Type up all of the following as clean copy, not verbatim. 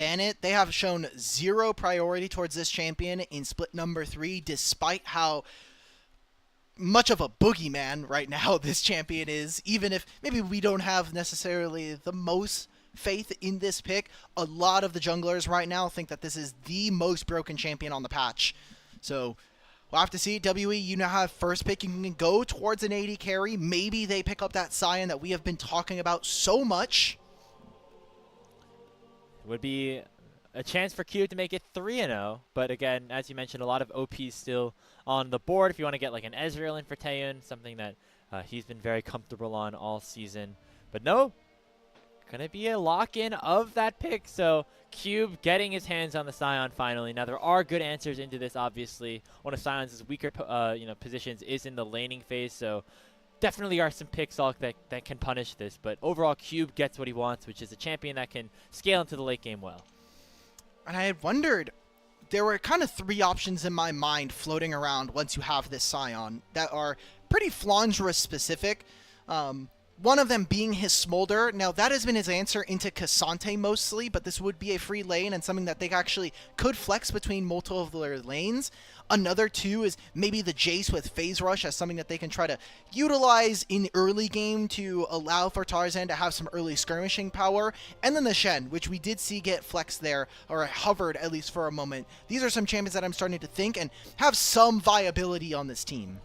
ban it. They have shown zero priority towards this champion in split number 3, despite how much of a boogeyman right now this champion is. Even if maybe we don't have necessarily the most faith in this pick, a lot of the junglers right now think that this is the most broken champion on the patch. So we'll have to see. WE, you now have first pick. You can go towards an AD carry. Maybe they pick up that Scion that we have been talking about so much. Would be a chance for Cube to make it 3-0, but again, as you mentioned, a lot of OPs still on the board. If you want to get like an Ezreal in for Taeyoon, something that he's been very comfortable on all season. But no, gonna be a lock-in of that pick. So Cube getting his hands on the Scion finally. Now there are good answers into this. Obviously, one of Sion's weaker positions is in the laning phase, so definitely are some picks that can punish this. But overall, Cube gets what he wants, which is a champion that can scale into the late game well. And I had wondered, there were kind of 3 options in my mind floating around once you have this Scion that are pretty Flandre specific. One of them being his Smolder. Now, that has been his answer into Cassante mostly, but this would be a free lane and something that they actually could flex between multiple of their lanes. Another 2 is maybe the Jace with Phase Rush as something that they can try to utilize in early game to allow for Tarzan to have some early skirmishing power. And then the Shen, which we did see get flexed there, or hovered at least for a moment. These are some champions that I'm starting to think and have some viability on this team.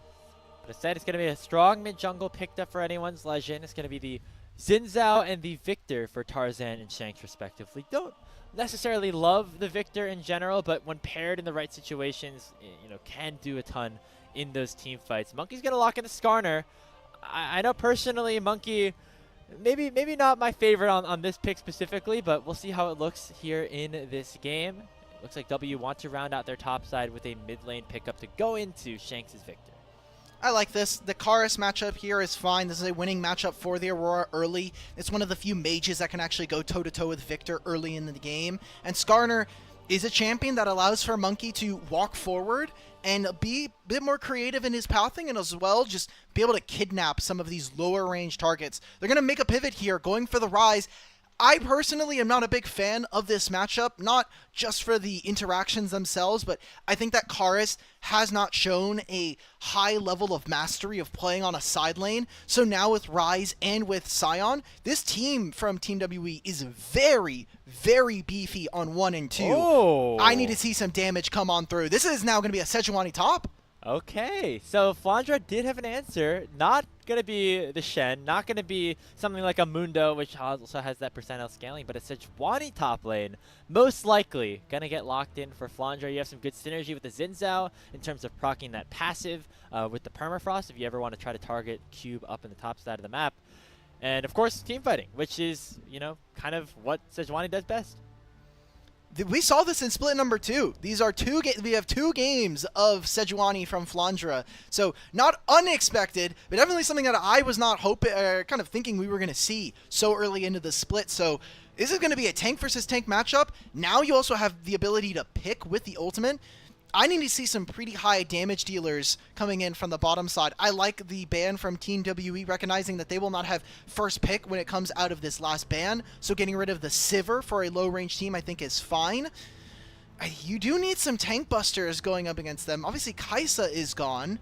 But instead, it's going to be a strong mid-jungle picked up for anyone's legend. It's going to be the Xin Zhao and the Victor for Tarzan and Shanks, respectively. Don't necessarily love the Victor in general, but when paired in the right situations, can do a ton in those team fights. Monki's going to lock in the Skarner. I know personally, Monki, maybe not my favorite on this pick specifically, but we'll see how it looks here in this game. It looks like W want to round out their top side with a mid-lane pickup to go into Shanks' Victor. I like this. The Karis matchup here is fine. This is a winning matchup for the Aurora early. It's one of the few mages that can actually go toe-to-toe with Victor early in the game. And Skarner is a champion that allows for Monki to walk forward and be a bit more creative in his pathing, and as well just be able to kidnap some of these lower range targets. They're going to make a pivot here, going for the Rise. I personally am not a big fan of this matchup, not just for the interactions themselves, but I think that Karis has not shown a high level of mastery of playing on a side lane. So now with Rise and with Scion, this team from Team WE is very, very beefy on 1 and 2. Oh. I need to see some damage come on through. This is now going to be a Sejuani top. Okay, so Flandre did have an answer. Not going to be the Shen, not going to be something like a Mundo, which also has that percentile scaling, but a Sejuani top lane. Most likely going to get locked in for Flandre. You have some good synergy with the Xin Zhao in terms of proccing that passive with the Permafrost if you ever want to try to target Cube up in the top side of the map. And of course, team fighting, which is, kind of what Sejuani does best. We saw this in split number 2. These are we have 2 games of Sejuani from Flandre. So not unexpected, but definitely something that I was not kind of thinking we were going to see so early into the split. So this is going to be a tank versus tank matchup. Now you also have the ability to pick with the ultimate. I need to see some pretty high damage dealers coming in from the bottom side. I like the ban from Team WE, recognizing that they will not have first pick when it comes out of this last ban. So getting rid of the Sivir for a low-range team I think is fine. You do need some tank busters going up against them. Obviously, Kaisa is gone.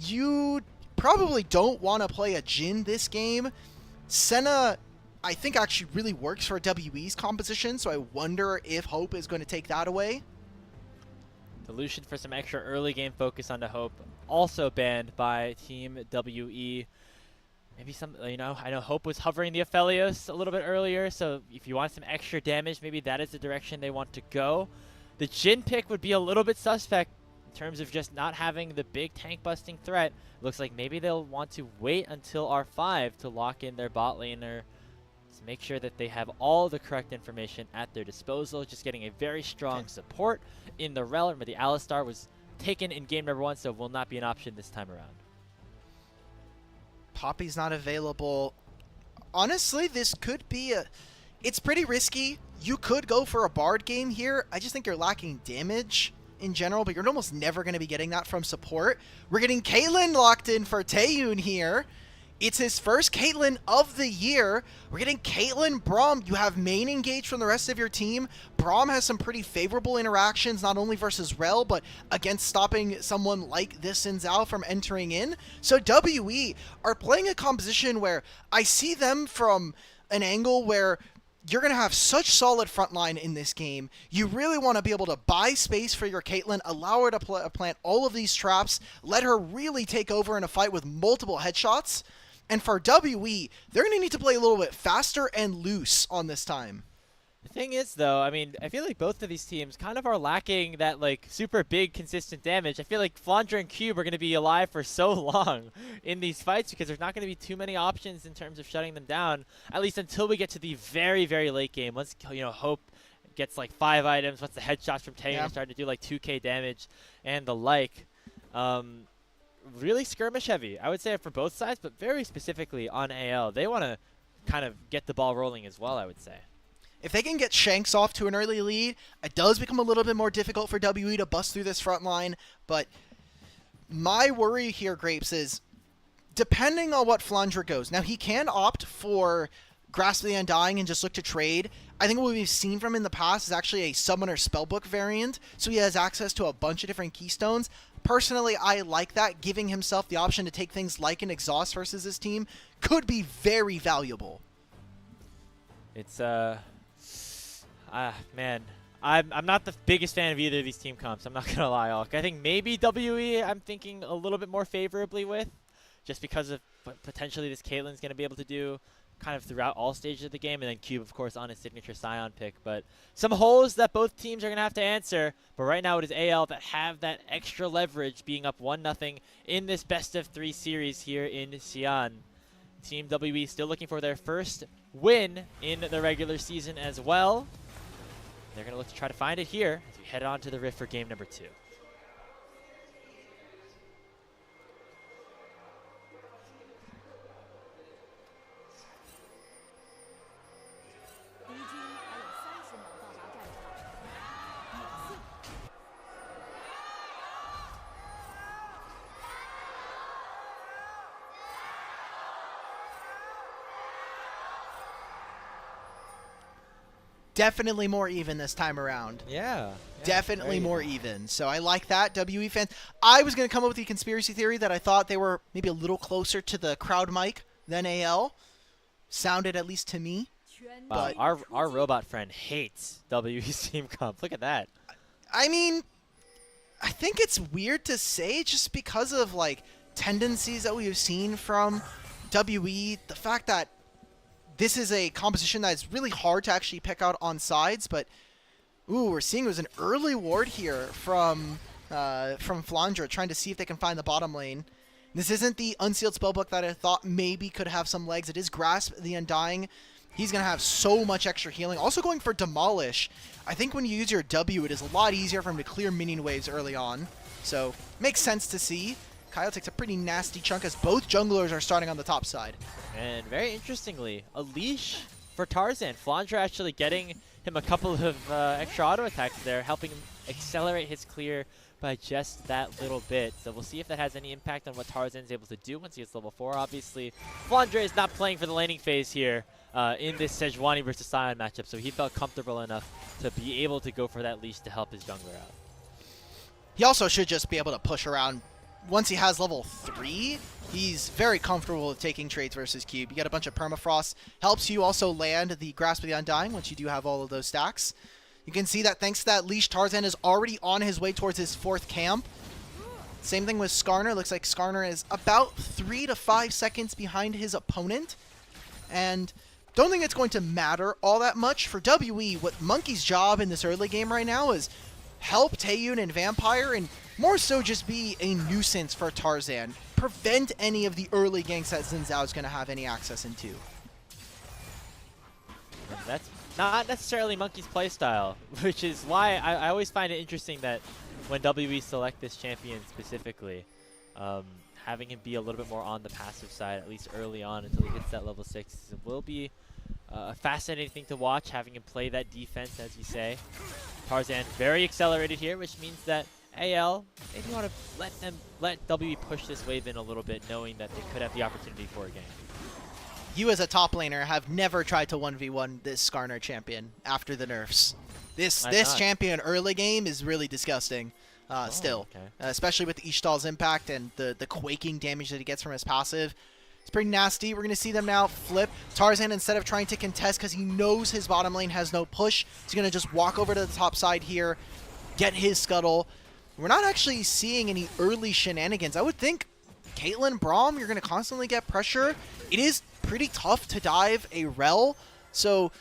You probably don't want to play a Jhin this game. Senna, I think, actually really works for WE's composition, so I wonder if Hope is going to take that away. Lucian for some extra early game focus onto Hope, also banned by Team WE. Maybe some, I know Hope was hovering the Aphelios a little bit earlier, so if you want some extra damage, maybe that is the direction they want to go. The Jhin pick would be a little bit suspect in terms of just not having the big tank busting threat. Looks like maybe they'll want to wait until R5 to lock in their bot laner, to make sure that they have all the correct information at their disposal. Just getting a very strong support in the Rel, but the Alistar was taken in game number 1, so will not be an option this time around. Poppy's not available. Honestly, this could be it's pretty risky. You could go for a Bard game here. I just think you're lacking damage in general, but you're almost never going to be getting that from support. We're getting Kaelin locked in for Taeyoon here. It's his first Caitlyn of the year. We're getting Caitlyn Braum. You have main engaged from the rest of your team. Braum has some pretty favorable interactions, not only versus Rel, but against stopping someone like this Xin Zhao from entering in. So WE are playing a composition where I see them from an angle where you're going to have such solid frontline in this game. You really want to be able to buy space for your Caitlyn, allow her to plant all of these traps, let her really take over in a fight with multiple headshots. And for WE, they're going to need to play a little bit faster and loose on this time. The thing is, though, I mean, I feel like both of these teams kind of are lacking that, like, super big, consistent damage. I feel like Flandre and Cube are going to be alive for so long in these fights because there's not going to be too many options in terms of shutting them down, at least until we get to the very, very late game. Once, you know, Hope gets, like, 5 items, once the headshots from Taeyoon start to do, like, 2k damage and the like. Really skirmish heavy, I would say, for both sides, but very specifically on AL. They want to kind of get the ball rolling as well, I would say. If they can get Shanks off to an early lead, it does become a little bit more difficult for WE to bust through this front line. But my worry here, Grapes, is depending on what Flandre goes. Now, he can opt for Grasp the Undying and just look to trade. I think what we've seen from him in the past is actually a Summoner Spellbook variant, so he has access to a bunch of different keystones. Personally, I like that. Giving himself the option to take things like an Exhaust versus his team could be very valuable. It's, man, I'm not the biggest fan of either of these team comps. I'm not going to lie, Alk. I think maybe WE I'm thinking a little bit more favorably with, just because of what potentially this Caitlyn's going to be able to do kind of throughout all stages of the game, and then Cube, of course, on his signature Scion pick. But some holes that both teams are going to have to answer. But right now it is AL that have that extra leverage, being up 1-0 in this best-of-3 series here in Xi'an. Team WE still looking for their first win in the regular season as well. They're going to look to try to find it here as we head on to the Rift for game number 2. Definitely more even this time around. Yeah. Definitely more even. So I like that, WE fans. I was going to come up with the conspiracy theory that I thought they were maybe a little closer to the crowd mic than AL. Sounded, at least to me. But our robot friend hates WE's team comp. Look at that. I mean, I think it's weird to say just because of, like, tendencies that we've seen from WE. The fact that this is a composition that is really hard to actually pick out on sides, but ooh, we're seeing it was an early ward here from Flandre, trying to see if they can find the bottom lane. This isn't the Unsealed Spellbook that I thought maybe could have some legs. It is Grasp the Undying. He's going to have so much extra healing. Also going for Demolish. I think when you use your W, it is a lot easier for him to clear minion waves early on. So, makes sense to see. Kael takes a pretty nasty chunk as both junglers are starting on the top side. And very interestingly, a leash for Tarzan. Flandre actually getting him a couple of extra auto attacks there, helping him accelerate his clear by just that little bit. So we'll see if that has any impact on what Tarzan's able to do once he gets level 4. Obviously, Flandre is not playing for the laning phase here in this Sejuani versus Sion matchup, so he felt comfortable enough to be able to go for that leash to help his jungler out. He also should just be able to push around. Once he has level 3, he's very comfortable with taking trades versus Cube. You get a bunch of permafrost. Helps you also land the Grasp of the Undying once you do have all of those stacks. You can see that thanks to that leash, Tarzan is already on his way towards his 4th camp. Same thing with Skarner. Looks like Skarner is about 3 to 5 seconds behind his opponent. And don't think it's going to matter all that much. For WE, what Monki's job in this early game right now is help Taeyoon and Vampire, and more so just be a nuisance for Tarzan. Prevent any of the early ganks that Xin Zhao is going to have any access into. And that's not necessarily Monkey's playstyle, which is why I always find it interesting that when WE select this champion specifically, having him be a little bit more on the passive side, at least early on until he hits that level 6, it will be a fascinating thing to watch, having him play that defense, as you say. Tarzan very accelerated here, which means that AL, maybe you want to let WE push this wave in a little bit, knowing that they could have the opportunity for a game. You as a top laner have never tried to 1v1 this Skarner champion after the nerfs. This champion early game is really disgusting still, okay. Especially with Ishtal's impact and the quaking damage that he gets from his passive. It's pretty nasty. We're going to see them now flip. Tarzan, instead of trying to contest because he knows his bottom lane has no push, he's going to just walk over to the top side here, get his scuttle. We're not actually seeing any early shenanigans. I would think Caitlyn, Braum, you're going to constantly get pressure. It is pretty tough to dive a Rel, so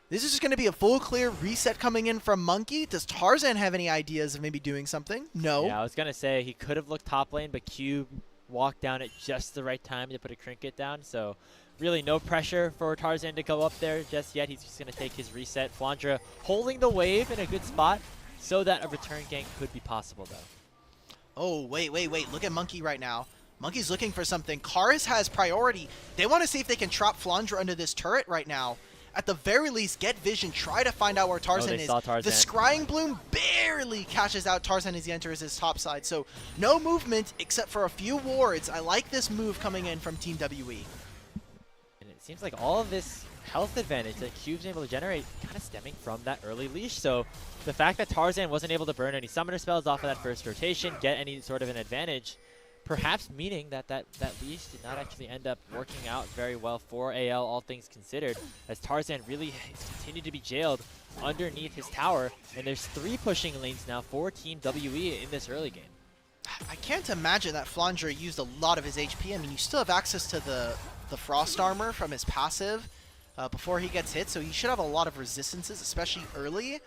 this is just going to be a full clear reset coming in from Monki. Does Tarzan have any ideas of maybe doing something? No. Yeah, I was going to say he could have looked top lane, but Cube walked down at just the right time to put a trinket down, so really no pressure for Tarzan to go up there just yet. He's just going to take his reset. Flandre holding the wave in a good spot so that a return gank could be possible, though. Oh, wait. Look at Monki right now. Monkey's looking for something. Karis has priority. They want to see if they can trap Flandre under this turret right now. At the very least, get vision. Try to find out where Tarzan is. Tarzan. The Scrying Bloom barely catches out Tarzan as he enters his top side. So no movement except for a few wards. I like this move coming in from Team WE. And it seems like all of this health advantage that Cube's able to generate kind of stemming from that early leash. So the fact that Tarzan wasn't able to burn any summoner spells off of that first rotation, get any sort of an advantage, perhaps meaning that leash did not actually end up working out very well for AL, all things considered, as Tarzan really has continued to be jailed underneath his tower, and there's 3 pushing lanes now for Team WE in this early game. I can't imagine that Flandre used a lot of his HP. I mean, you still have access to the Frost Armor from his passive before he gets hit, so he should have a lot of resistances, especially early.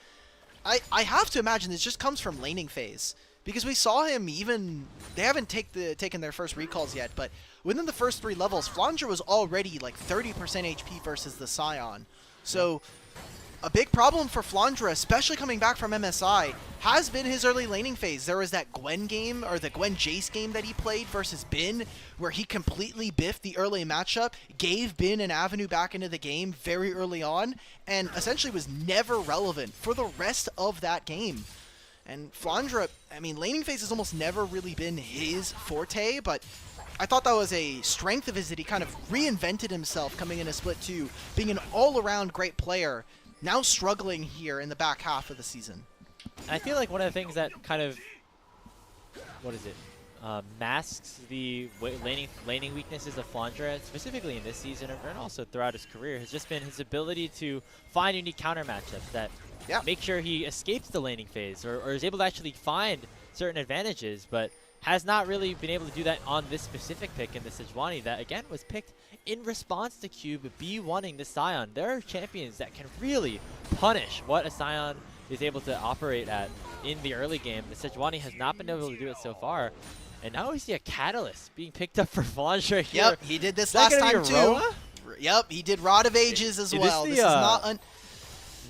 I have to imagine this just comes from laning phase. Because we saw him even, they haven't taken their first recalls yet, but within the first 3 levels, Flandre was already like 30% HP versus the Scion. So a big problem for Flandre, especially coming back from MSI, has been his early laning phase. There was that Gwen game, or the Gwen Jace game that he played versus Bin, where he completely biffed the early matchup, gave Bin an avenue back into the game very early on, and essentially was never relevant for the rest of that game. And Flandre, I mean, laning phase has almost never really been his forte, but I thought that was a strength of his that he kind of reinvented himself coming into Split 2, being an all-around great player, now struggling here in the back half of the season. I feel like one of the things that kind of, masks the laning weaknesses of Flandre, specifically in this season and also throughout his career, has just been his ability to find unique counter matchups that make sure he escapes the laning phase or is able to actually find certain advantages, but has not really been able to do that on this specific pick in the Sejuani that, again, was picked in response to Cube B1ing the Scion. There are champions that can really punish what a Scion is able to operate at in the early game. The Sejuani has not been able to do it so far. And now we see a Catalyst being picked up for Flandre here. Yep, he did this last time too. Yep, he did Rod of Ages as well. This is not...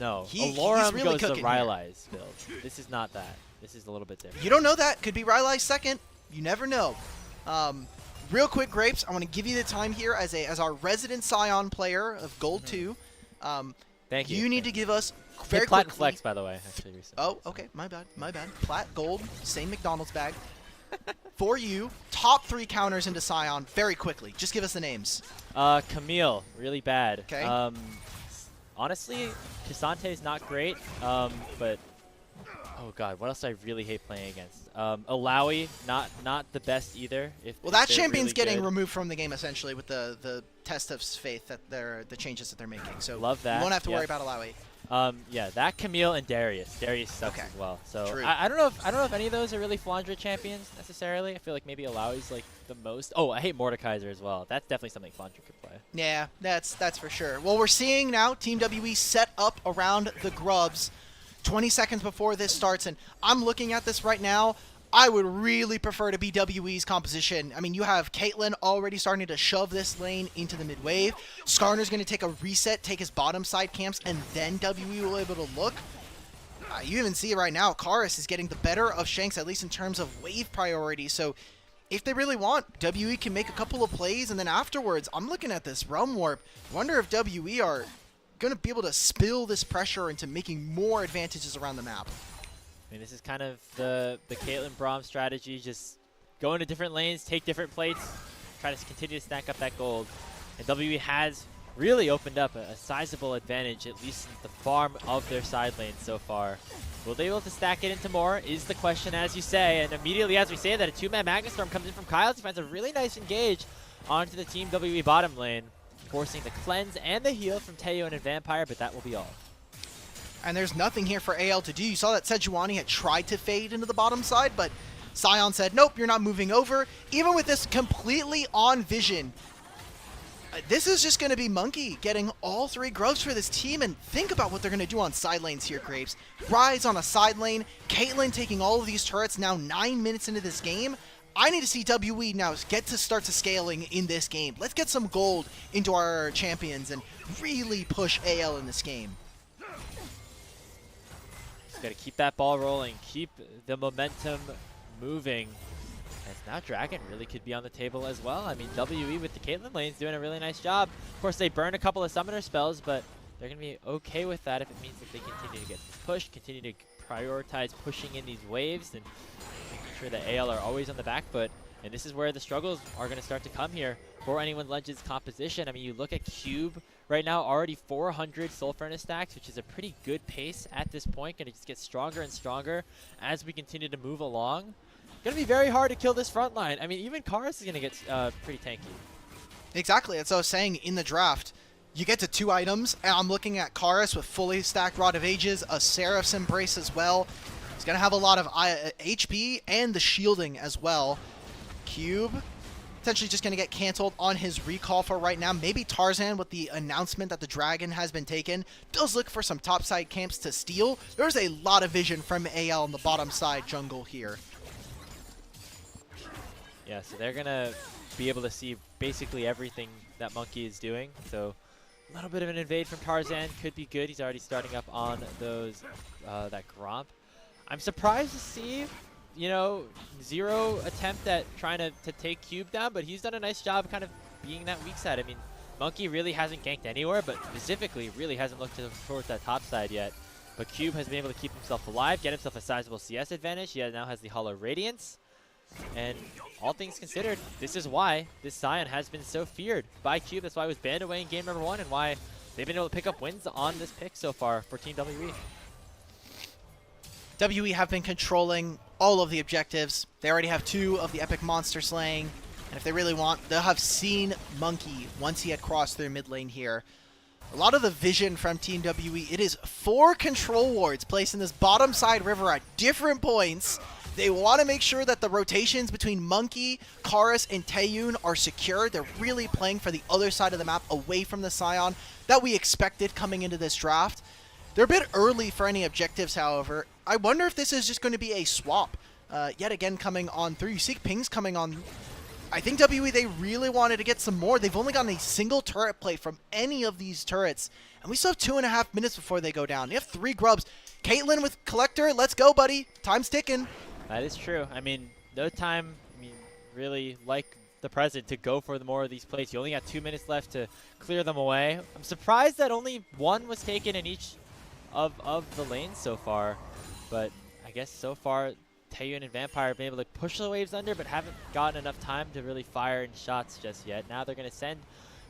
No, he's Alorum really goes to cooking Rylai's build. This is not that. This is a little bit different. You don't know that. Could be Rylai's second. You never know. Real quick, Grapes, I want to give you the time here as our resident Scion player of Gold 2. Thank you. You need to give us very Platinum quickly... Flex, by the way. Actually, recently. Oh, okay. My bad. Plat, Gold, same McDonald's bag. For you, top 3 counters into Scion very quickly. Just give us the names. Camille, really bad. Okay. Honestly, Cassante is not great, but oh god, what else do I really hate playing against? Alawi, not the best either. Well, that champion's really getting good. removed from the game essentially with the test of faith that the changes that they're making. So love that. You won't have to worry about Alawi. Yeah, that Camille and Darius. Darius sucks as well. So I don't know if any of those are really Flandre champions necessarily. I feel like maybe Alawi's like the most. Oh, I hate Mordekaiser as well. That's definitely something Flandre could play. Yeah, that's for sure. Well, we're seeing now Team WE set up around the Grubs 20 seconds before this starts, and I'm looking at this right now. I would really prefer to be WE's composition. I mean, you have Caitlyn already starting to shove this lane into the mid-wave. Skarner's going to take a reset, take his bottom side camps, and then WE will be able to look. You even see it right now. Karis is getting the better of Shanks, at least in terms of wave priority. So if they really want, WE can make a couple of plays, and then afterwards, I'm looking at this Realm Warp. I wonder if WE are going to be able to spill this pressure into making more advantages around the map. I mean, this is kind of the Caitlyn Braum strategy, just go into different lanes, take different plates, try to continue to stack up that gold. And WE has really opened up a sizable advantage, at least in the farm of their side lanes so far. Will they be able to stack it into more is the question, as you say. And immediately as we say that, a two-man Magnet Storm comes in from Kael. He finds a really nice engage onto the Team WE bottom lane, forcing the cleanse and the heal from Taeyoon and Vampire, but that will be all. And there's nothing here for AL to do. You saw that Sejuani had tried to fade into the bottom side, but Sion said, nope, you're not moving over. Even with this completely on vision, this is just going to be Monki getting all 3 grubs for this team, and think about what they're going to do on side lanes here, Graves. Rise on a side lane, Caitlyn taking all of these turrets now 9 minutes into this game. I need to see WE now get to start to scaling in this game. Let's get some gold into our champions and really push AL in this game. Just got to keep that ball rolling, keep the momentum moving. As now Dragon really could be on the table as well. I mean, WE with the Caitlyn lane's doing a really nice job. Of course, they burn a couple of summoner spells, but they're going to be okay with that if it means that they continue to get pushed, continue to prioritize pushing in these waves, and making sure that AL are always on the back foot. And this is where the struggles are going to start to come here for Anyone Legends composition. I mean, you look at Cube right now, already 400 Soul Furnace stacks, which is a pretty good pace at this point. Going to just get stronger and stronger as we continue to move along. Going to be very hard to kill this front line. I mean, even Karis is going to get pretty tanky. Exactly. As I was saying in the draft, you get to 2 items, and I'm looking at Karis with fully stacked Rod of Ages, a Seraph's Embrace as well. He's going to have a lot of HP and the shielding as well. Cube potentially just going to get canceled on his recall for right now. Maybe Tarzan, with the announcement that the Dragon has been taken, does look for some topside camps to steal. There's a lot of vision from AL on the bottom side jungle here. Yeah, so they're going to be able to see basically everything that Monki is doing. So a little bit of an invade from Tarzan could be good. He's already starting up on those that Gromp. I'm surprised to see, you know, 0 attempt at trying to take Cube down, but he's done a nice job kind of being that weak side. I mean, Monki really hasn't ganked anywhere, but specifically really hasn't looked towards that top side yet. But Cube has been able to keep himself alive, get himself a sizable CS advantage. He now has the Hollow Radiance. And all things considered, this is why this Sion has been so feared by Cube. That's why it was banned away in game number 1 and why they've been able to pick up wins on this pick so far for Team WE. WE have been controlling all of the objectives. They already have 2 of the epic monster slaying. And if they really want, they'll have seen Monki once he had crossed their mid lane here. A lot of the vision from Team WE, it is 4 control wards placed in this bottom side river at different points. They want to make sure that the rotations between Monki, Karis, and Taeyoon are secure. They're really playing for the other side of the map, away from the Sion that we expected coming into this draft. They're a bit early for any objectives, however. I wonder if this is just going to be a swap. Yet again coming on through. You see pings coming on. I think WE, they really wanted to get some more. They've only gotten a single turret play from any of these turrets. And we still have 2.5 minutes before they go down. They have 3 grubs. Caitlyn with Collector. Let's go, buddy. Time's ticking. That is true. I mean, no time, really like the present to go for more of these plays. You only got 2 minutes left to clear them away. I'm surprised that only 1 was taken in each of the lanes so far. But I guess so far, Taeyoon and Vampire have been able to push the waves under, but haven't gotten enough time to really fire in shots just yet. Now they're going to send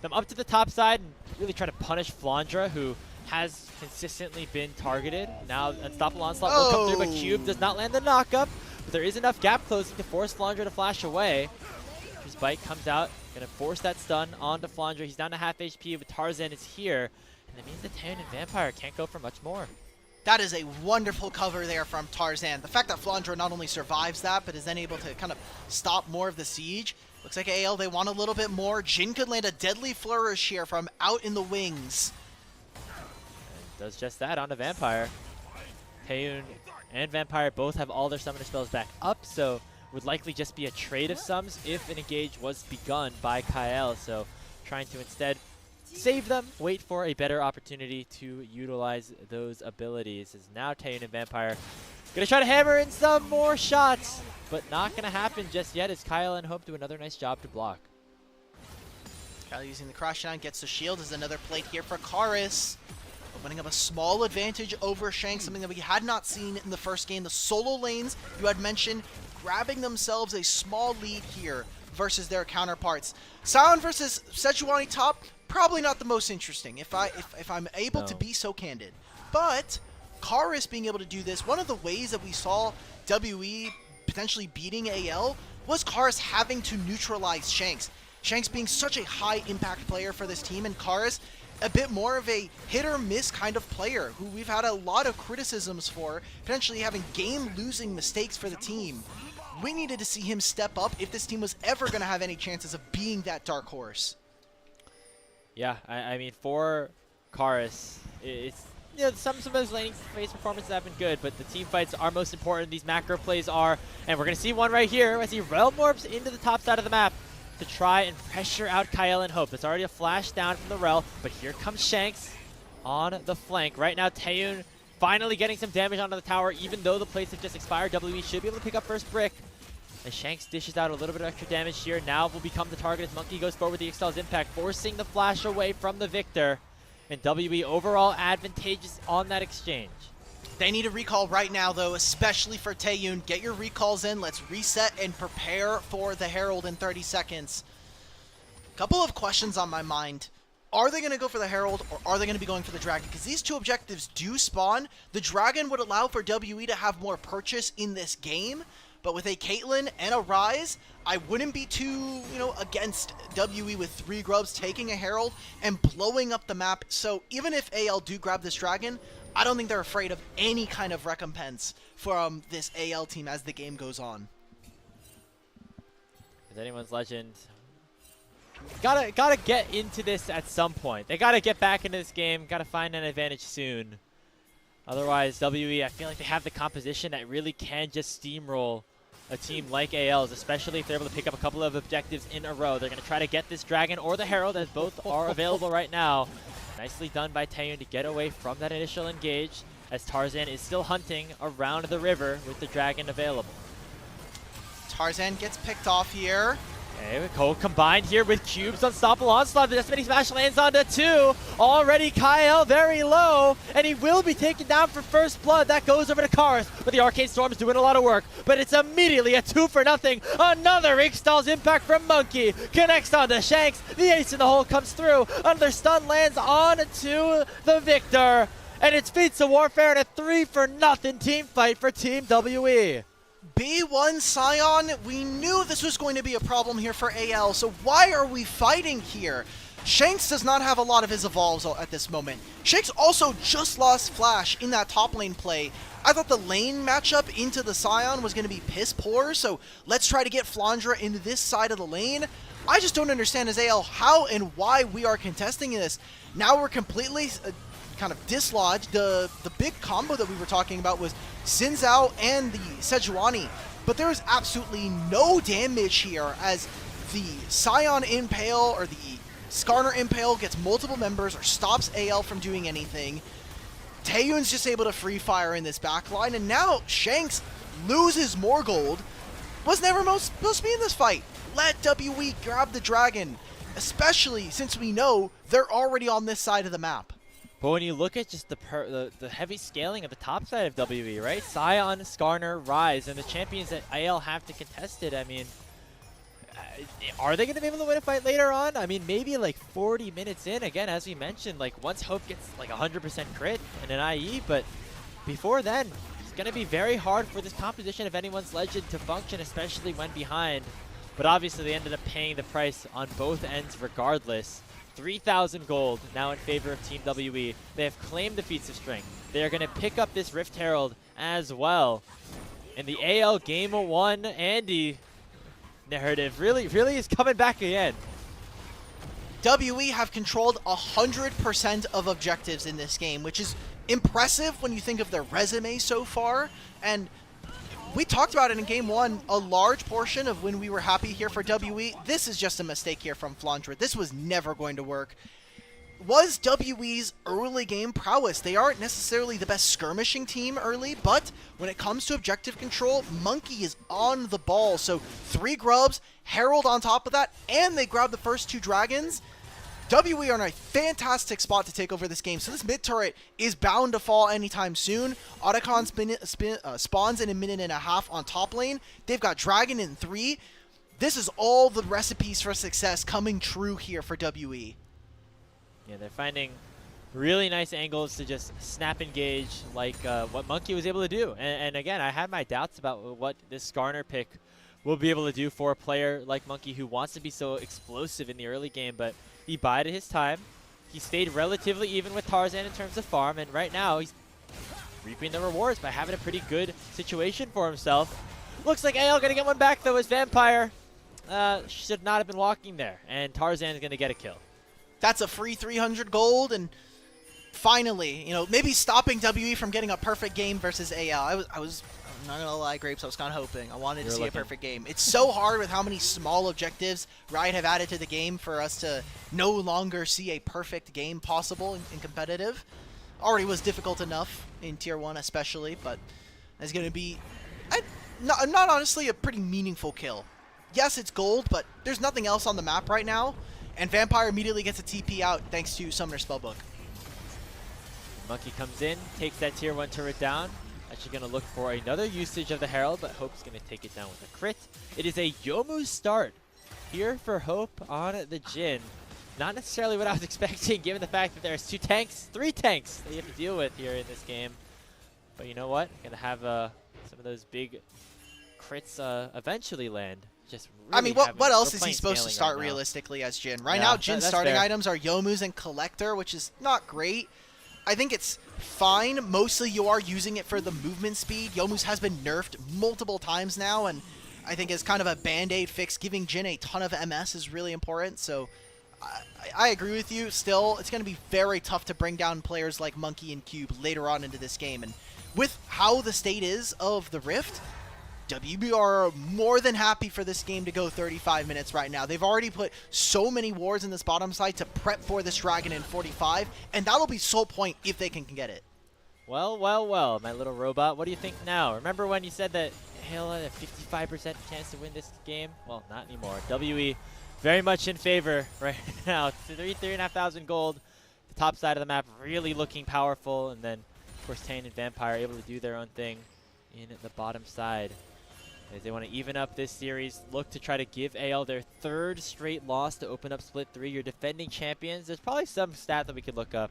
them up to the top side and really try to punish Flandre, who has consistently been targeted. Now Unstoppable Onslaught will come through, but Cube does not land the knockup. But there is enough gap closing to force Flandre to flash away. His bite comes out, going to force that stun onto Flandre. He's down to half HP, but Tarzan is here. And that means that Taeyoon and Vampire can't go for much more. That is a wonderful cover there from Tarzan. The fact that Flandre not only survives that, but is then able to kind of stop more of the siege. Looks like AL, they want a little bit more. Jhin could land a deadly flourish here from out in the wings. And does just that onto Vampire. Taeyoon and Vampire both have all their summoner spells back up, so would likely just be a trade of sums if an engage was begun by Kael. So trying to instead save them, wait for a better opportunity to utilize those abilities. As now Taeyoon and Vampire gonna try to hammer in some more shots, but not gonna happen just yet as Kael and Hope do another nice job to block. Kael using the crash down, gets the shield as another plate here for Karis. winning up a small advantage over Shanks, something that we had not seen in the first game. The solo lanes you had mentioned grabbing themselves a small lead here versus their counterparts. Sion versus Sejuani top, probably not the most interesting if I'm able to be so candid. But Karis being able to do this, one of the ways that we saw WE potentially beating AL was Karis having to neutralize Shanks. Shanks being such a high impact player for this team, and Karis a bit more of a hit or miss kind of player who we've had a lot of criticisms for, potentially having game losing mistakes for the team. We needed to see him step up if this team was ever going to have any chances of being that dark horse. Yeah, I mean, for Karis, it's, you know, some of those laning phase performances have been good, but the team fights are most important. These macro plays are, and we're going to see one right here as he realm warps into the top side of the map to try and pressure out Kael and Hope. There's already a flash down from the rel, but here comes Shanks on the flank. Right now, Taeyoon finally getting some damage onto the tower, even though the plates have just expired. WE should be able to pick up first brick. As Shanks dishes out a little bit of extra damage here, now will become the target as Monki goes forward with the Excel's impact, forcing the flash away from the victor. And WE overall advantageous on that exchange. They need a recall right now, though, especially for Taeyoon. Get your recalls in. Let's reset and prepare for the Herald in 30 seconds. Couple of questions on my mind. Are they going to go for the Herald, or are they going to be going for the Dragon? Because these two objectives do spawn. The Dragon would allow for WE to have more purchase in this game. But with a Caitlyn and a Ryze, I wouldn't be too, against WE with 3 Grubs taking a Herald and blowing up the map. So even if AL do grab this Dragon, I don't think they're afraid of any kind of recompense from this AL team as the game goes on. As anyone's legend, gotta get into this at some point. They gotta get back into this game, gotta find an advantage soon. Otherwise, WE, I feel like they have the composition that really can just steamroll a team like AL's, especially if they're able to pick up a couple of objectives in a row. They're going to try to get this Dragon or the Herald, as both are available right now. Nicely done by Taeyoon to get away from that initial engage, as Tarzan is still hunting around the river with the Dragon available. Tarzan gets picked off here. Okay, Cole combined here with Cube's Unstoppable Onslaught. The Destiny Smash lands onto 2. Already Kael very low, and he will be taken down for first blood. That goes over to Karis, but the Arcane Storm's doing a lot of work. But it's immediately a 2-for-0. Another Ixtal's impact from Monki. Connects onto Shanks. The ace in the hole comes through. Another stun lands onto the victor. And it's Feats of Warfare and a 3-for-0 team fight for Team WE. B1 Sion, we knew this was going to be a problem here for AL, so why are we fighting here? Shanks does not have a lot of his evolves at this moment. Shanks also just lost Flash in that top lane play. I thought the lane matchup into the Sion was going to be piss poor, so let's try to get Flandre into this side of the lane. I just don't understand as AL how and why we are contesting this. Now we're completely kind of dislodged. The big combo that we were talking about was Xin Zhao and the Sejuani, but there is absolutely no damage here as the Sion Impale or the Skarner Impale gets multiple members or stops AL from doing anything. Taeyoon's just able to free fire in this backline, and now Shanks loses more gold. Was never supposed to be in this fight. Let WE grab the Dragon, especially since we know they're already on this side of the map. But when you look at just the heavy scaling of the top side of WE, right? Sion, Skarner, Ryze, and the champions that AL have to contest it, I mean, are they going to be able to win a fight later on? I mean, maybe like 40 minutes in, again, as we mentioned, like once Hope gets like 100% crit and an IE, but before then, it's going to be very hard for this composition of anyone's legend to function, especially when behind. But obviously, they ended up paying the price on both ends regardless. 3,000 gold now in favor of Team WE. They have claimed the Feats of Strength. They are going to pick up this Rift Herald as well. And the AL Game 1 Andy narrative really is coming back again. WE have controlled 100% of objectives in this game, which is impressive when you think of their resume so far. And we talked about it in Game 1, a large portion of when we were happy here for WE. This is just a mistake here from Flandre. This was never going to work. Was WE's early game prowess. They aren't necessarily the best skirmishing team early, but when it comes to objective control, Monki is on the ball. So 3 Grubs, Herald on top of that, and they grab the first 2 Dragons. WE are in a fantastic spot to take over this game, so this mid turret is bound to fall anytime soon. Otacon spawns in a minute and a half on top lane. They've got Dragon in 3. This is all the recipes for success coming true here for WE. Yeah, they're finding really nice angles to just snap engage like what Monki was able to do. And again, I had my doubts about what this Skarner pick will be able to do for a player like Monki who wants to be so explosive in the early game, but he bided his time. He stayed relatively even with Tarzan in terms of farm, and right now he's reaping the rewards by having a pretty good situation for himself. Looks like AL gonna get one back though as Vampire should not have been walking there, and Tarzan is gonna get a kill. That's a free 300 gold, and finally, you know, maybe stopping WE from getting a perfect game versus AL. I'm not gonna lie, Grapes, I was kind of hoping. I wanted to see a perfect game. It's so hard with how many small objectives Riot have added to the game for us to no longer see a perfect game possible in competitive. Already was difficult enough in Tier 1 especially, but it's gonna be not honestly a pretty meaningful kill. Yes, it's gold, but there's nothing else on the map right now, and Vampire immediately gets a TP out thanks to Summoner Spellbook. Monki comes in, takes that Tier 1 turret down. Actually going to look for another usage of the Herald, but Hope's going to take it down with a crit. It is a Yomu start here for Hope on the Jhin. Not necessarily what I was expecting, given the fact that there's 3 tanks that you have to deal with here in this game. But you know what? Going to have some of those big crits eventually land. Just really I mean, what else is he supposed to start realistically as Jhin? Right now, Jhin's starting items are Yomu's and Collector, which is not great. I think it's fine. Mostly you are using it for the movement speed. Yomu's has been nerfed multiple times now, and I think as kind of a band-aid fix, giving Jhin a ton of MS is really important. So I agree with you. Still, it's going to be very tough to bring down players like Monki and Cube later on into this game. And with how the state is of the Rift, WB are more than happy for this game to go 35 minutes right now. They've already put so many wards in this bottom side to prep for this Dragon in 45, and that'll be sole point if they can get it. Well, well, well, my little robot. What do you think now? Remember when you said that Halo had a 55% chance to win this game? Well, not anymore. WE very much in favor right now. 3,500 gold. The top side of the map really looking powerful, and then, of course, Taeyoon and Vampire able to do their own thing in the bottom side. As they want to even up this series, look to try to give AL their 3rd straight loss to open up Split 3. You're defending champions. There's probably some stat that we could look up.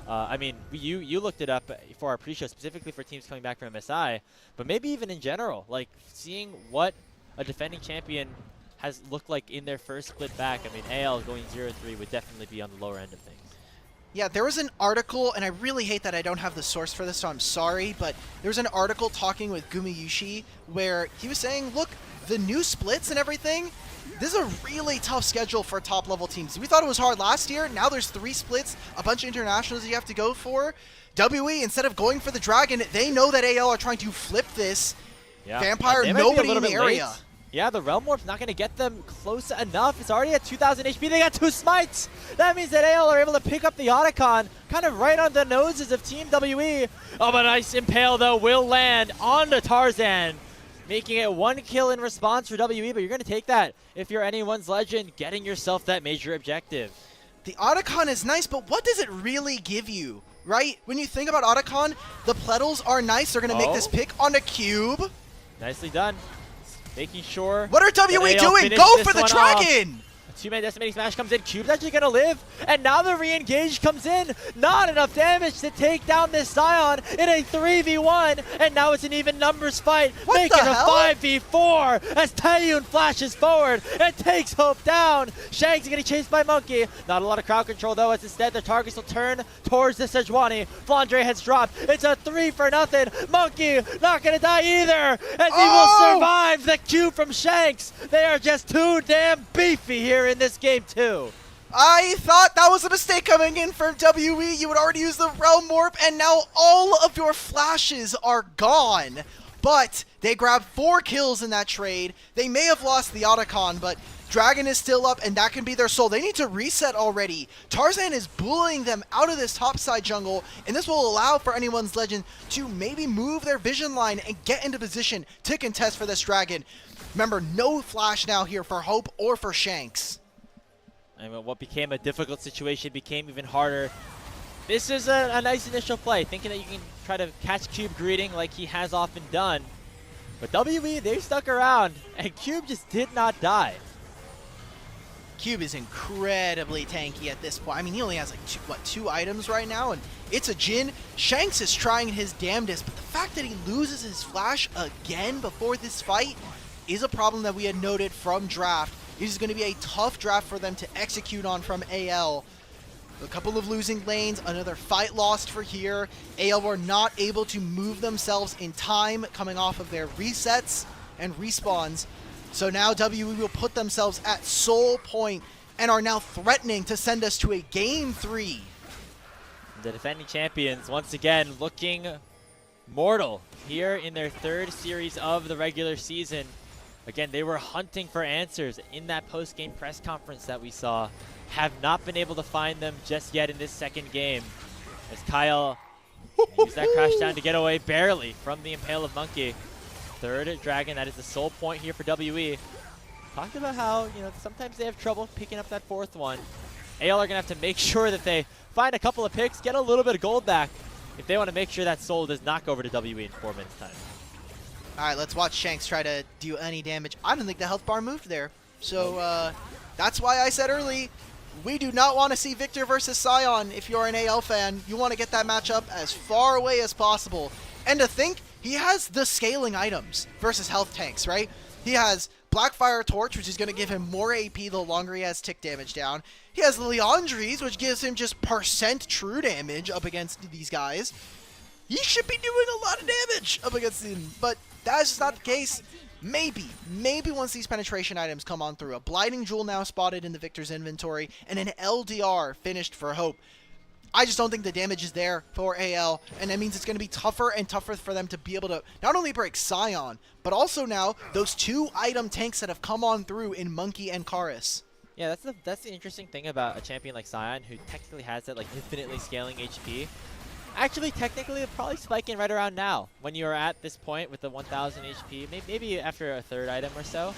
I mean, you looked it up for our pre-show, specifically for teams coming back from MSI, but maybe even in general, like seeing what a defending champion has looked like in their first split back. I mean, AL going 0-3 would definitely be on the lower end of things. Yeah, there was an article, and I really hate that I don't have the source for this, so I'm sorry, but there was an article talking with Gumiyushi where he was saying, look, the new splits and everything, this is a really tough schedule for top-level teams. We thought it was hard last year. Now there's 3 splits, a bunch of internationals you have to go for. WE, instead of going for the Dragon, they know that AL are trying to flip this. Yeah. Vampire, nobody in the area. Late. Yeah, the Realm Warp's not going to get them close enough. It's already at 2,000 HP. They got 2 smites. That means that AL are able to pick up the Otacon kind of right on the noses of Team WE. Oh, but a nice Impale, though, will land on the Tarzan, making it 1 kill in response for WE, but you're going to take that if you're anyone's legend, getting yourself that major objective. The Otacon is nice, but what does it really give you, right? When you think about Otacon, the Pledals are nice. They're going to make this pick on a Cube. Nicely done. Making sure. What are WE doing? Go for the Dragon! A 2-man Decimating Smash comes in. Cube's actually going to live. And now the re-engage comes in. Not enough damage to take down this Scion in a 3v1. And now it's an even numbers fight. Making a 5v4 as Taeyoon flashes forward and takes Hope down. Shanks is getting chased by Monki. Not a lot of crowd control though, as instead the targets will turn towards the Sejuani. Flandre has dropped. It's a 3-0. Monki not going to die either, as he will survive the Q from Shanks. They are just too damn beefy here in this game too. I thought that was a mistake coming in from WE. You would already use the Realm Warp, and now all of your flashes are gone. But they grabbed 4 kills in that trade. They may have lost the Otacon, but Dragon is still up, and that can be their soul. They need to reset already. Tarzan is bullying them out of this topside jungle, and this will allow for anyone's legend to maybe move their vision line and get into position to contest for this Dragon. Remember, no flash now here for Hope or for Shanks. And what became a difficult situation became even harder. This is a nice initial play, thinking that you can try to catch Cube greeting like he has often done. But WE, they stuck around, and Cube just did not die. Cube is incredibly tanky at this point. I mean, he only has like two items right now, and it's a Jhin. Shanks is trying his damnedest, but the fact that he loses his flash again before this fight is a problem that we had noted from draft. It is going to be a tough draft for them to execute on from AL. A couple of losing lanes, another fight lost for here. AL were not able to move themselves in time coming off of their resets and respawns. So now WE will put themselves at soul point and are now threatening to send us to a Game 3. The defending champions, once again, looking mortal here in their third series of the regular season. Again, they were hunting for answers in that post-game press conference that we saw. Have not been able to find them just yet in this second game. As Kael used that crash down to get away barely from the Impale of Monki. Third dragon, that is the sole point here for WE. Talked about how, sometimes they have trouble picking up that fourth one. AL are going to have to make sure that they find a couple of picks, get a little bit of gold back if they want to make sure that soul does not go over to WE in 4 minutes time. All right, let's watch Shanks try to do any damage. I don't think the health bar moved there. So that's why I said early, we do not want to see Victor versus Sion if you're an AL fan. You want to get that matchup as far away as possible. And to think, he has the scaling items versus health tanks, right? He has Blackfire Torch, which is going to give him more AP the longer he has tick damage down. He has Leandries, which gives him just % true damage up against these guys. He should be doing a lot of damage up against him, but that's just not the case. Maybe once these penetration items come on through, a Blinding Jewel now spotted in the Victor's inventory, and an LDR finished for Hope. I just don't think the damage is there for AL, and that means it's going to be tougher and tougher for them to be able to not only break Sion, but also now those 2 item tanks that have come on through in Monki and Karis. Yeah, that's the interesting thing about a champion like Sion, who technically has that infinitely scaling HP. Actually, technically, probably spiking right around now when you are at this point with the 1,000 HP, maybe after a third item or so.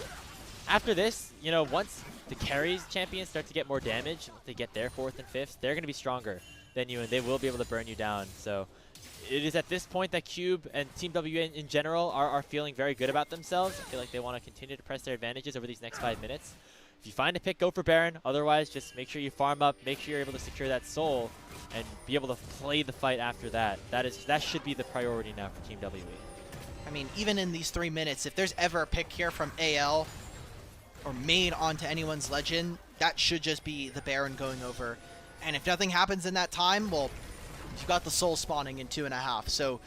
After this, once the carries champions start to get more damage, they get their 4th and 5th, they're going to be stronger than you, and they will be able to burn you down. So it is at this point that Cube and Team W in general are feeling very good about themselves. I feel like they want to continue to press their advantages over these next 5 minutes. If you find a pick, go for Baron. Otherwise, just make sure you farm up, make sure you're able to secure that soul, and be able to play the fight after that. That should be the priority now for Team WE. I mean, even in these 3 minutes, if there's ever a pick here from AL or made onto anyone's legend, that should just be the Baron going over. And if nothing happens in that time, well, you've got the soul spawning in 2.5. So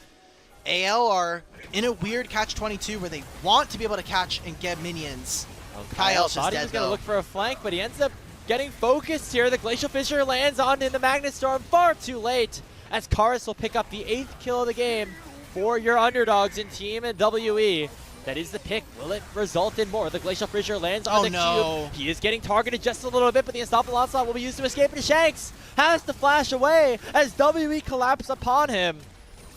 AL are in a weird catch-22 where they want to be able to catch and get minions. Kael thought he was going to look for a flank, but he ends up getting focused here. The Glacial Fissure lands on in the Magnet Storm far too late, as Karis will pick up the 8th kill of the game for your underdogs in Team WE. That is the pick. Will it result in more? The Glacial Fissure lands on the Cube. He is getting targeted just a little bit, but the Unstoppable Onslaught will be used to escape, and Shanks has to flash away as WE collapse upon him.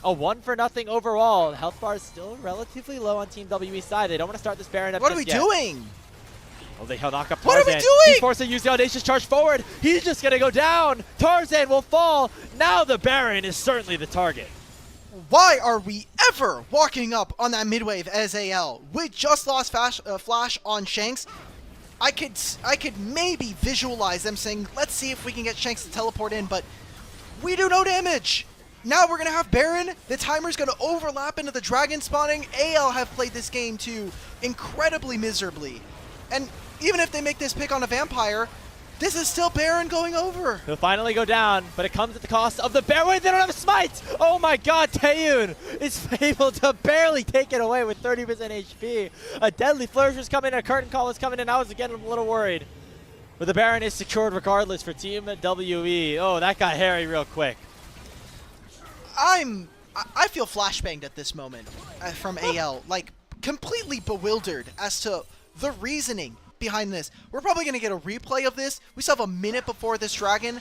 A 1-for-0 overall. The health bar is still relatively low on Team WE's side. They don't want to start this Baron up just yet. What are we doing? Well, he'll knock up Tarzan. What are we doing? He forced to use the Audacious Charge forward. He's just going to go down. Tarzan will fall. Now the Baron is certainly the target. Why are we ever walking up on that mid-wave as AL? We just lost flash on Shanks. I could maybe visualize them saying, let's see if we can get Shanks to teleport in, but we do no damage. Now we're going to have Baron. The timer's going to overlap into the dragon spawning. AL have played this game too incredibly miserably. And even if they make this pick on a vampire, this is still Baron going over. He'll finally go down, but it comes at the cost of the Baron. Wait, they don't have a smite! Oh my god, Taeyoon is able to barely take it away with 30% HP. A Deadly Flourish is coming, a Curtain Call is coming in. I was again a little worried. But the Baron is secured regardless for Team WE. Oh, that got hairy real quick. I feel flashbanged at this moment from AL, like completely bewildered as to the reasoning behind this. We're probably going to get a replay of this. We still have a minute before this dragon.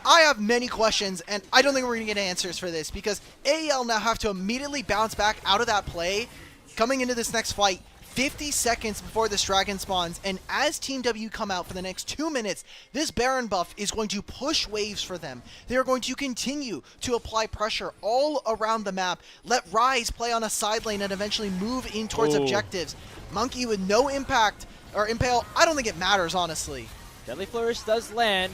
I have many questions, and I don't think we're going to get answers for this because AL now have to immediately bounce back out of that play, coming into this next fight, 50 seconds before this dragon spawns, and as Team W come out for the next 2 minutes, this Baron buff is going to push waves for them. They are going to continue to apply pressure all around the map, let Rise play on a side lane and eventually move in towards objectives. Monki with no impact, or Impale, I don't think it matters, honestly. Deadly Flourish does land.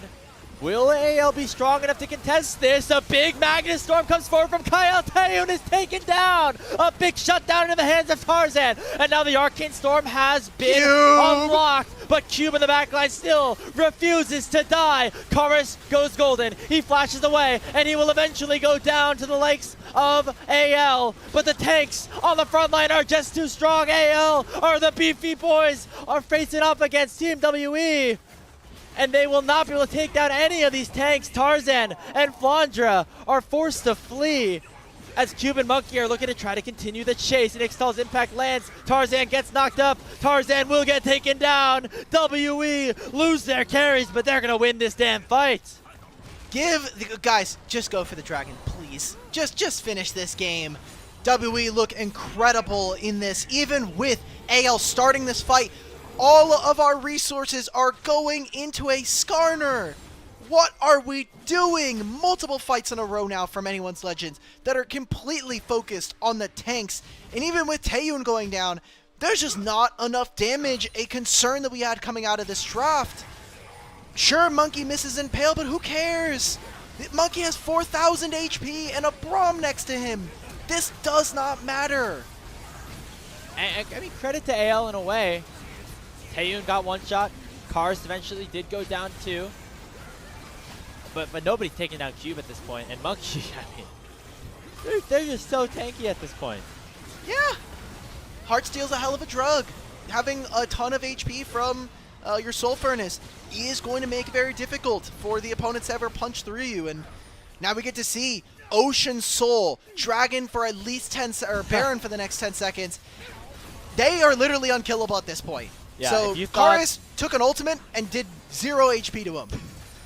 Will AL be strong enough to contest this? A big Magnus Storm comes forward from Kael. Taeyoon is taken down. A big shutdown into the hands of Tarzan. And now the Arcane Storm has been unlocked. But Cube in the backline still refuses to die. Karis goes golden. He flashes away. And he will eventually go down to the likes of AL. But the tanks on the front line are just too strong. AL or the beefy boys are facing up against Team WE. And they will not be able to take down any of these tanks. Tarzan and Flandre are forced to flee as Cube and Monki are looking to try to continue the chase. And Ixtal's impact lands. Tarzan gets knocked up. Tarzan will get taken down. WE lose their carries, but they're going to win this damn fight. Guys, just go for the dragon, please. Just finish this game. WE look incredible in this, even with AL starting this fight. All of our resources are going into a Skarner. What are we doing? Multiple fights in a row now from Anyone's Legends that are completely focused on the tanks. And even with Taeyoon going down, there's just not enough damage, a concern that we had coming out of this draft. Sure, Monki misses Impale, but who cares? Monki has 4,000 HP and a Braum next to him. This does not matter. I mean, credit to AL in a way. Taeyoon got one shot. Karis eventually did go down too. But nobody's taking down Cube at this point. And Monki, I mean, they're just so tanky at this point. Yeah. Heartsteel's a hell of a drug. Having a ton of HP from your Soul Furnace is going to make it very difficult for the opponents to ever punch through you. And now we get to see Ocean Soul, Dragon for at least 10 or Baron for the next 10 seconds. They are literally unkillable at this point. Yeah, so Karis took an ultimate and did 0 HP to him.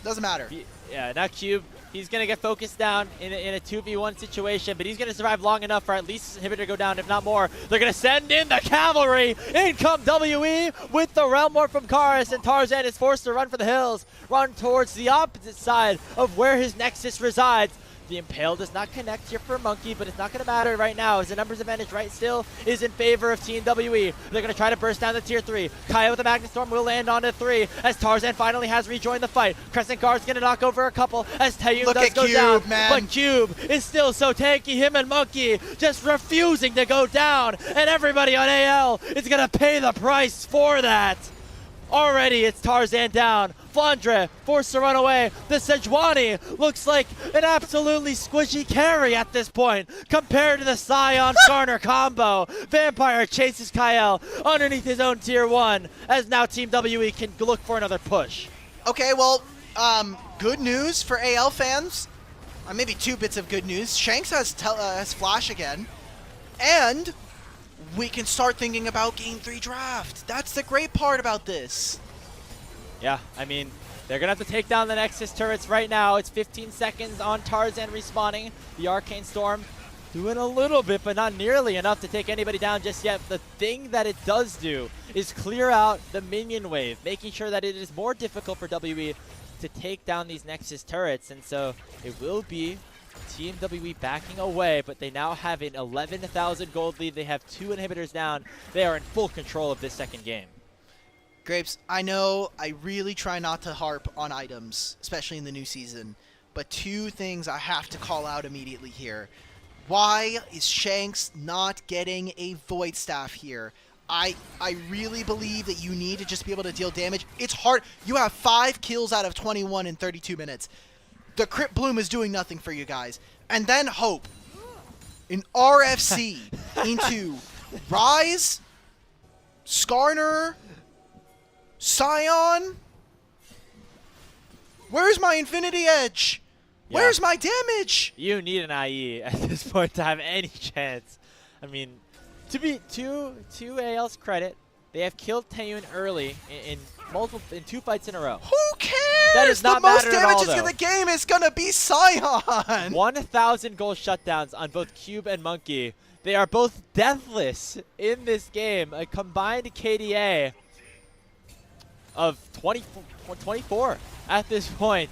Doesn't matter. Yeah, now Cube, he's going to get focused down in a 2v1 situation, but he's going to survive long enough for at least Inhibitor to go down, if not more. They're going to send in the cavalry. In come WE with the Realm Warp from Karis, and Tarzan is forced to run for the hills, run towards the opposite side of where his Nexus resides. The Impale does not connect here for Monki, but it's not going to matter right now as the numbers advantage right still is in favor of Team WE. They're going to try to burst down the tier 3. Kael with the Magnus Storm will land on a 3 as Tarzan finally has rejoined the fight. Crescent Guard's going to knock over a couple as Taeyoon does go down. Man. But Cube is still so tanky. Him and Monki just refusing to go down. And everybody on AL is going to pay the price for that. Already it's Tarzan down. Flandre forced to run away. The Sejuani looks like an absolutely squishy carry at this point compared to the Scion Skarner combo. Vampire chases Kael underneath his own tier 1 as now Team WE can look for another push. Okay, well, good news for AL fans. Maybe 2 bits of good news. Shanks has Flash again. And we can start thinking about Game 3 draft. That's the great part about this. Yeah, I mean, they're going to have to take down the Nexus turrets right now. It's 15 seconds on Tarzan respawning. The Arcane Storm doing a little bit, but not nearly enough to take anybody down just yet. The thing that it does do is clear out the minion wave, making sure that it is more difficult for WE to take down these Nexus turrets. And so it will be Team WE backing away, but they now have an 11,000 gold lead. They have 2 inhibitors down. They are in full control of this second game. Grapes, I know I really try not to harp on items, especially in the new season, but 2 things I have to call out immediately here. Why is Shanks not getting a Void Staff here? I really believe that you need to just be able to deal damage. It's hard. You have 5 kills out of 21 in 32 minutes. The Crypt Bloom is doing nothing for you guys. And then Hope. An RFC into Rise, Skarner, Scion. Where's my Infinity Edge? Yeah. Where's my damage? You need an IE at this point to have any chance. I mean, to AL's credit, they have killed Taeyoon early in 2 fights in a row. Who cares? That is not the most matter at all, damage in though. the game is gonna be Scion. 1,000 goal shutdowns on both Cube and Monki. They are both deathless in this game. A combined KDA of 24 at this point.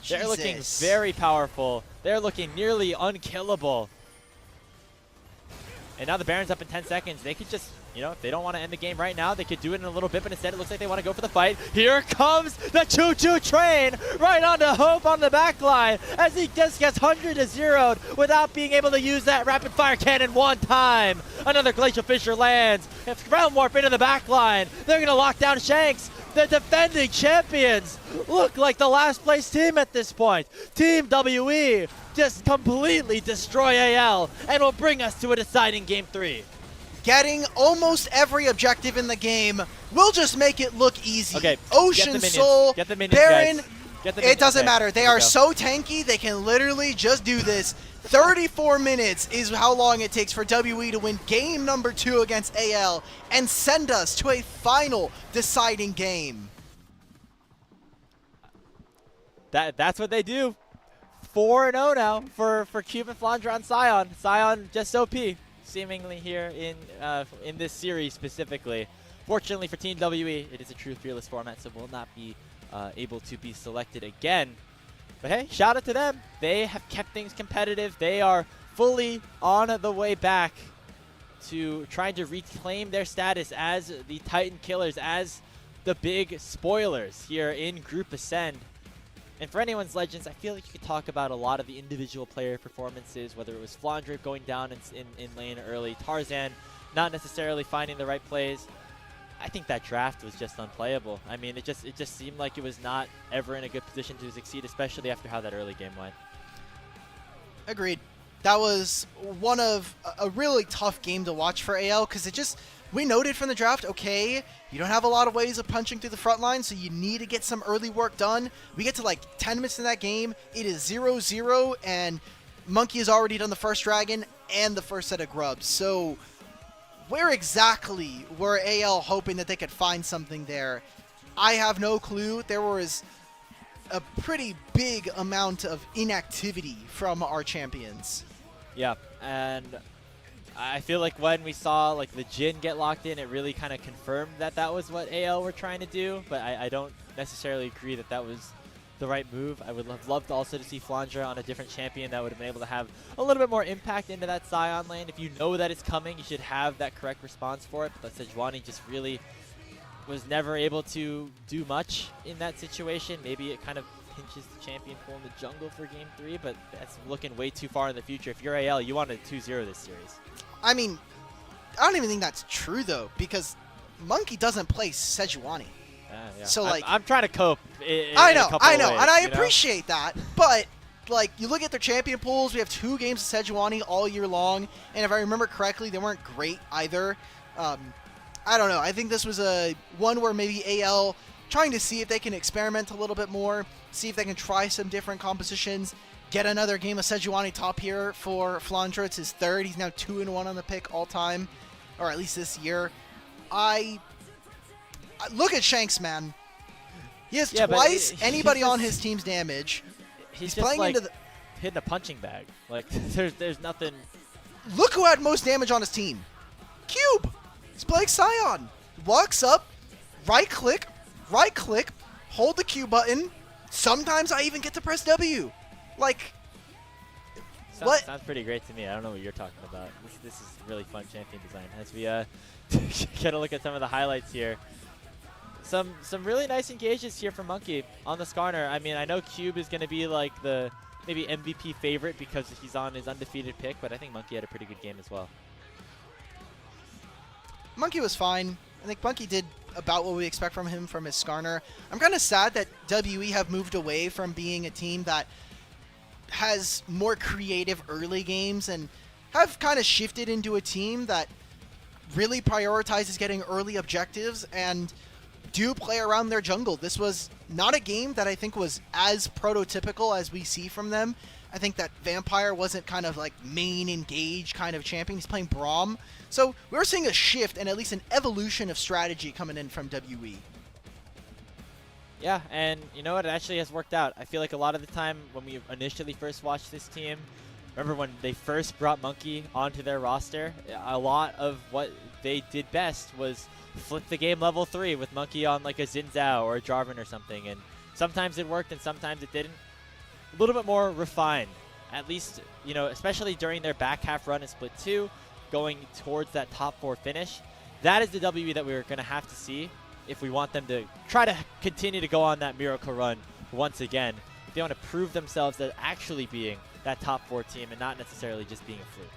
Jesus. They're looking very powerful. They're looking nearly unkillable. And now the Baron's up in 10 seconds. They could just, you know, if they don't want to end the game right now, they could do it in a little bit, but instead it looks like they want to go for the fight. Here comes the choo-choo train right onto Hope on the back line as he just gets 100 to 0'd without being able to use that rapid fire cannon one time. Another Glacial Fissure lands. It's Ground Warp into the back line. They're going to lock down Shanks. The defending champions look like the last place team at this point. Team WE just completely destroy AL and will bring us to a deciding Game 3. Getting almost every objective in the game will just make it look easy. Okay, Ocean Soul, get the minions, Baron, guys. Get the minions. it doesn't Okay, matter. They here we are go. so tanky, they can literally just do this. 34 minutes is how long it takes for WE to win game number 2 against AL and send us to a final deciding game. That's what they do. 4-0 now for Cube and Flandre on Sion. Sion just OP, seemingly here in this series specifically. Fortunately for Team WE, it is a true fearless format, so will not be able to be selected again. But hey, shout out to them. They have kept things competitive. They are fully on the way back to trying to reclaim their status as the Titan Killers, as the big spoilers here in Group Ascend. And for anyone's Legends, I feel like you could talk about a lot of the individual player performances, whether it was Flandre going down in lane early, Tarzan not necessarily finding the right plays. I think that draft was just unplayable. I mean, it just seemed like it was not ever in a good position to succeed, especially after how that early game went. Agreed. That was one of a really tough game to watch for AL because it just, we noted from the draft, okay, you don't have a lot of ways of punching through the front line, so you need to get some early work done. We get to like 10 minutes in that game, it is 0-0, and Monki has already done the first dragon and the first set of grubs. So where exactly were AL hoping that they could find something there? I have no clue. There was a pretty big amount of inactivity from our champions. Yeah, and I feel like when we saw like the Jhin get locked in, it really kind of confirmed that that was what AL were trying to do, but I don't necessarily agree that that was the right move. I would have loved also to see Flandre on a different champion that would have been able to have a little bit more impact into that Sion lane. If you know that it's coming, you should have that correct response for it, but Sejuani just really was never able to do much in that situation. Maybe it kind of pinches the champion pool in the jungle for Game 3, but that's looking way too far in the future. If you're AL, you want to 2-0 this series. I mean, I don't even think that's true, though, because Monki doesn't play Sejuani. Yeah. So, like, I'm trying to cope. I know, ways, and I you know? appreciate that, but like, you look at their champion pools, we have 2 games of Sejuani all year long, and if I remember correctly, they weren't great either. I don't know. I think this was a one where maybe AL trying to see if they can experiment a little bit more, see if they can try some different compositions, get another game of Sejuani top here for Flandre. It's his 3rd. He's now 2-1 on the pick all time, or at least this year. I look at Shanks, man. He has twice anybody on his team's damage. He's just playing like into the hitting a punching bag. Like there's nothing. Look who had most damage on his team. Cube. He's playing Sion. Walks up, right click, hold the Q button. Sometimes I even get to press W. Like, what? Sounds pretty great to me. I don't know what you're talking about. This is really fun champion design. As we get a look at some of the highlights here. Some really nice engages here from Monki on the Skarner. I mean, I know Cube is going to be like the maybe MVP favorite because he's on his undefeated pick, but I think Monki had a pretty good game as well. Monki was fine. I think Monki did about what we expect from him from his Skarner. I'm kind of sad that WE have moved away from being a team that has more creative early games and have kind of shifted into a team that really prioritizes getting early objectives and do play around their jungle. This was not a game that I think was as prototypical as we see from them. I think that Vampire wasn't kind of like main engage kind of champion. He's playing Braum. So we're seeing a shift and at least an evolution of strategy coming in from WE. Yeah, and you know what? It actually has worked out. I feel like a lot of the time when we initially first watched this team, remember when they first brought Monki onto their roster, a lot of what they did best was flip the game level 3 with Monki on like a Xin Zhao or a Jarvan or something, and sometimes it worked and sometimes it didn't. A little bit more refined, at least, you know, especially during their back half run in Split 2, going towards that top 4 finish. That is the W that we're going to have to see if we want them to try to continue to go on that miracle run once again. If they want to prove themselves as actually being that top 4 team and not necessarily just being a fluke.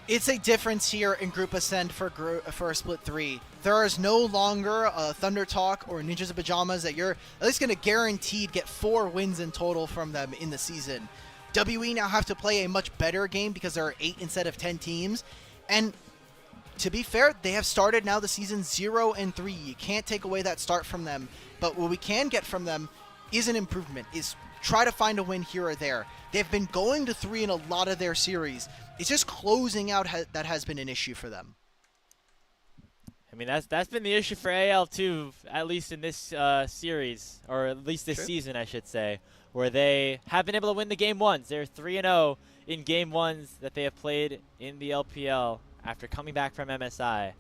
It's a difference here in Group Ascend for Split 3. There is no longer Thunder Talk or Ninjas of Pajamas that you're at least going to guaranteed get 4 wins in total from them in the season. WE now have to play a much better game because there are 8 instead of 10 teams. And to be fair, they have started now the season 0-3. You can't take away that start from them. But what we can get from them is an improvement, is try to find a win here or there. They've been going to 3 in a lot of their series. It's just closing out that has been an issue for them. I mean, that's been the issue for AL too, at least in this series, or at least this season, I should say, where they have been able to win the game ones. They're 3-0 in game ones that they have played in the LPL after coming back from MSI.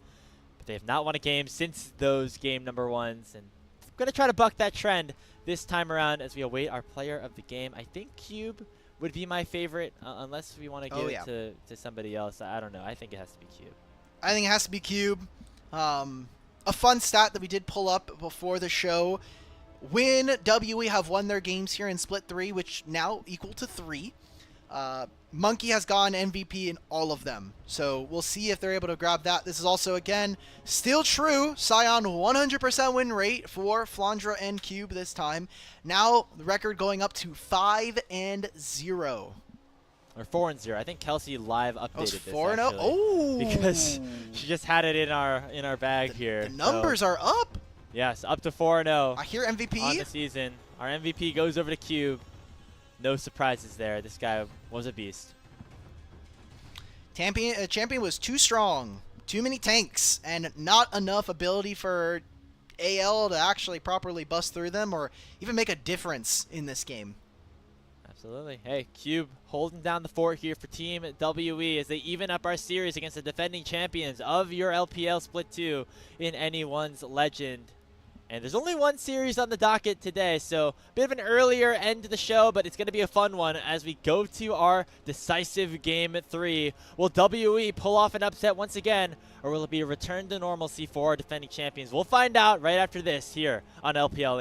But they have not won a game since those game number ones, and I'm going to try to buck that trend this time around as we await our player of the game. I think Cube would be my favorite, unless we want to give it to somebody else. I don't know. I think it has to be Cube. I think it has to be Cube. A fun stat that we did pull up before the show. When WE have won their games here in Split 3, which now equal to 3, Monki has gone MVP in all of them. So we'll see if they're able to grab that. This is also, again, still true. Scion 100% win rate for Flandre and Cube this time. Now the record going up to 5-0. Or 4-0. I think Kelsey live updated this. 4-0. Oh, because she just had it in our bag here. The numbers are up. Yes, up to 4-0. I hear MVP on the season. Our MVP goes over to Cube. No surprises there. This guy was a beast. Champion was too strong. Too many tanks. And not enough ability for AL to actually properly bust through them or even make a difference in this game. Absolutely. Hey, Cube holding down the fort here for Team WE as they even up our series against the defending champions of your LPL Split 2 in anyone's legend. And there's only one series on the docket today, so a bit of an earlier end to the show, but it's going to be a fun one as we go to our decisive Game 3. Will WE pull off an upset once again, or will it be a return to normalcy for our defending champions? We'll find out right after this here on LPL English.